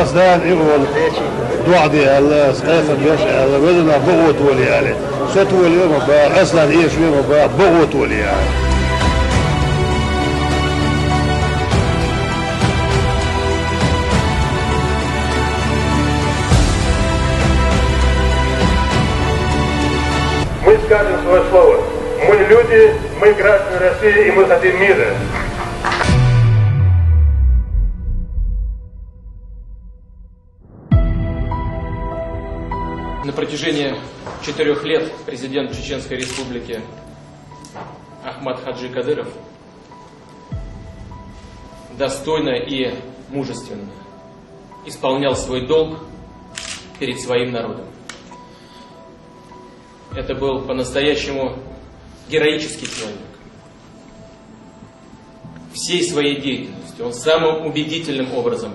قصدان يقول دوعدي هلا سقيفة بيش هلا بدنا بغوت ولي يعني ست ولي ما أصلا إيش ما بغوت ولي يعني. Мы скажем свое слово. Мы люди, мы граждане России, и мы хотим мира. На протяжении 4 лет президент Чеченской Республики Ахмад Хаджи Кадыров достойно и мужественно исполнял свой долг перед своим народом. Это был по-настоящему героический человек. Всей своей деятельностью он самым убедительным образом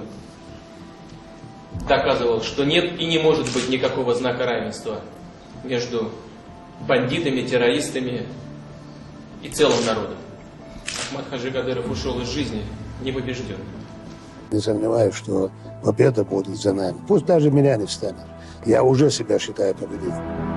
доказывал, что нет и не может быть никакого знака равенства между бандитами, террористами и целым народом. Ахмад Хаджи Кадыров ушел из жизни непобежденным. Не сомневаюсь, что победа будет за нами. Пусть даже меня не станет. Я уже себя считаю победителем.